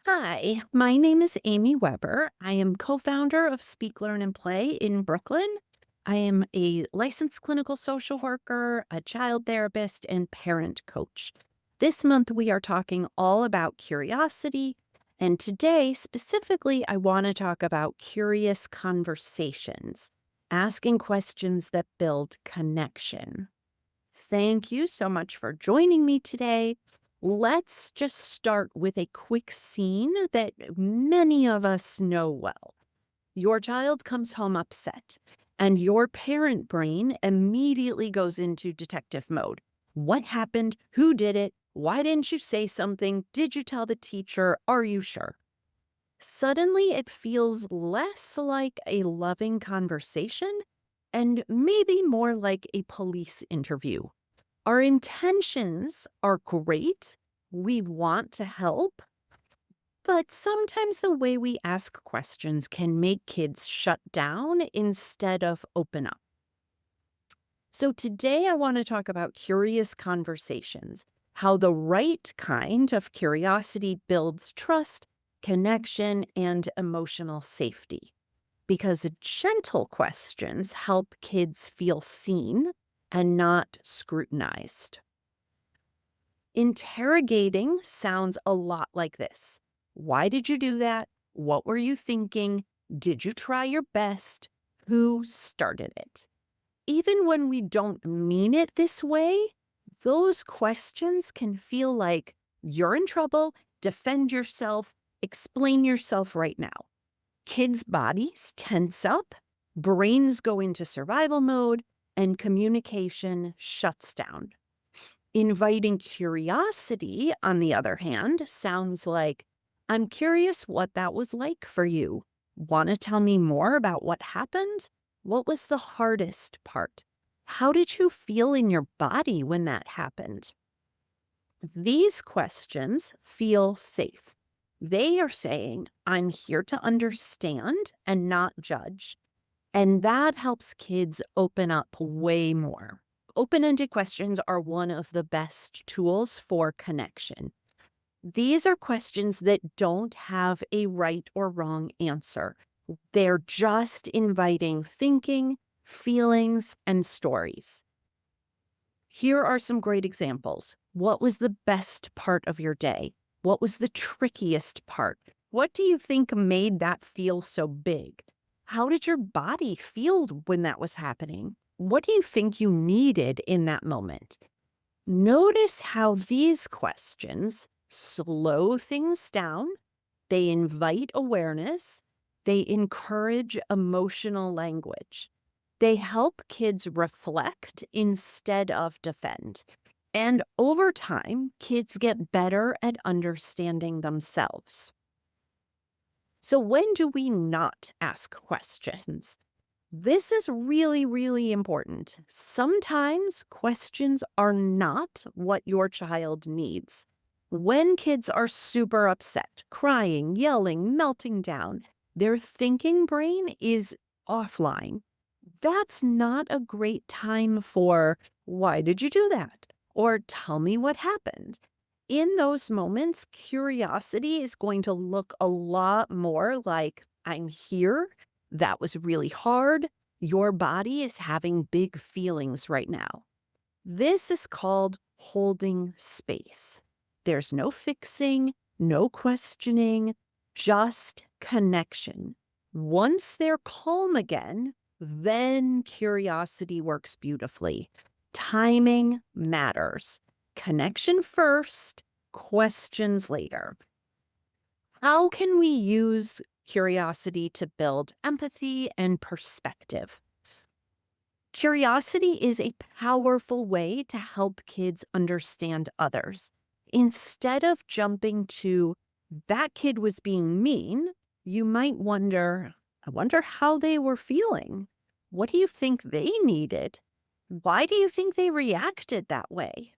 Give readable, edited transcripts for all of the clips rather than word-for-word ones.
Hi, my name is Amy Weber. I am co founder of Speak, Learn, and Play in Brooklyn. I am a licensed clinical social worker, a child therapist, and parent coach. This month, we are talking all about curiosity. And today, specifically, I want to talk about curious conversations, asking questions that build connection. Thank you so much for joining me today. Let's just start with a quick scene that many of us know well. Your child comes home upset, and your parent brain immediately goes into detective mode. What happened? Who did it? Why didn't you say something? Did you tell the teacher? Are you sure? Suddenly, it feels less like a loving conversation and maybe more like a police interview. Our intentions are great. We want to help, but sometimes the way we ask questions can make kids shut down instead of open up. So today I want to talk about curious conversations, how the right kind of curiosity builds trust, connection, and emotional safety. Because gentle questions help kids feel seen and not scrutinized. Interrogating sounds a lot like this. Why did you do that? What were you thinking? Did you try your best? Who started it? Even when we don't mean it this way, those questions can feel like you're in trouble, defend yourself, explain yourself right now. Kids' bodies tense up, brains go into survival mode, and communication shuts down. Inviting curiosity, on the other hand, sounds like, I'm curious what that was like for you. Want to tell me more about what happened? What was the hardest part? How did you feel in your body when that happened? These questions feel safe. They are saying, I'm here to understand and not judge. And that helps kids open up way more. Open ended questions are one of the best tools for connection. These are questions that don't have a right or wrong answer. They're just inviting thinking, feelings, and stories. Here are some great examples. What was the best part of your day? What was the trickiest part? What do you think made that feel so big? How did your body feel when that was happening? What do you think you needed in that moment? Notice how these questions slow things down, they invite awareness, they encourage emotional language. They help kids reflect instead of defend. And over time, kids get better at understanding themselves. So, when do we not ask questions? This is really, really important. Sometimes questions are not what your child needs. When kids are super upset, crying, yelling, melting down, their thinking brain is offline. That's not a great time for, why did you do that? Or tell me what happened. In those moments, curiosity is going to look a lot more like, I'm here. That was really hard. Your body is having big feelings right now. This is called holding space. There's no fixing, no questioning, just connection. Once they're calm again, then curiosity works beautifully. Timing matters. Connection first, questions later. How can we use curiosity to build empathy and perspective? Curiosity is a powerful way to help kids understand others. Instead of jumping to, that kid was being mean, you might wonder, I wonder how they were feeling. What do you think they needed? Why do you think they reacted that way?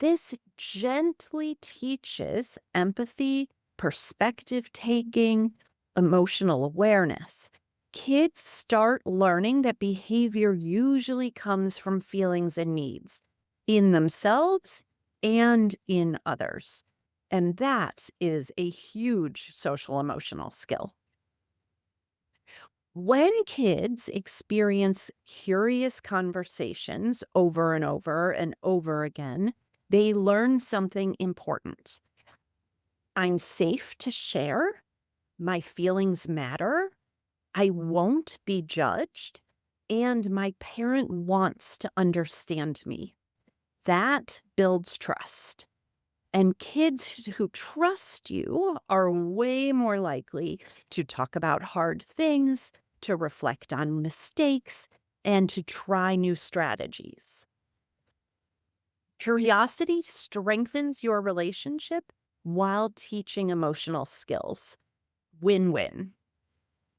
This gently teaches empathy, perspective taking, emotional awareness. Kids start learning that behavior usually comes from feelings and needs in themselves and in others. And that is a huge social emotional skill. When kids experience curious conversations over and over and over again, they learn something important. I'm safe to share. My feelings matter. I won't be judged. And my parent wants to understand me. That builds trust. And kids who trust you are way more likely to talk about hard things, to reflect on mistakes, and to try new strategies. Curiosity strengthens your relationship while teaching emotional skills. Win win.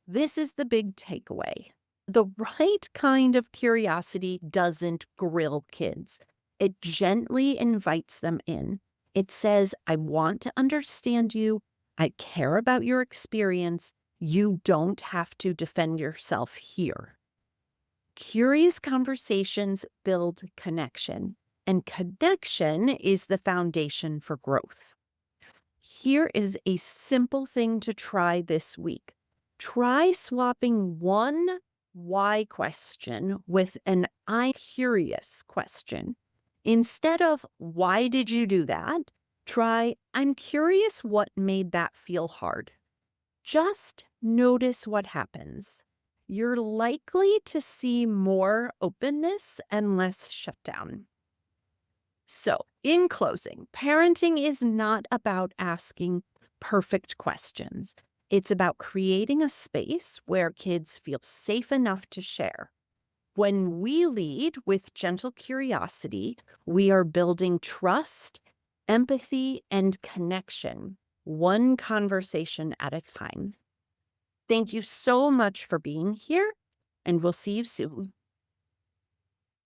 This is the big takeaway. The right kind of curiosity doesn't grill kids. It gently invites them in. It says, I want to understand you. I care about your experience. You don't have to defend yourself here. Curious conversations build connection, and connection is the foundation for growth. Here is a simple thing to try this week. Try swapping one why question with an I'm curious question. Instead of why did you do that? Try I'm curious what made that feel hard. Just notice what happens. You're likely to see more openness and less shutdown. So, in closing, parenting is not about asking perfect questions. It's about creating a space where kids feel safe enough to share. When we lead with gentle curiosity, we are building trust, empathy, and connection, one conversation at a time. Thank you so much for being here, and we'll see you soon.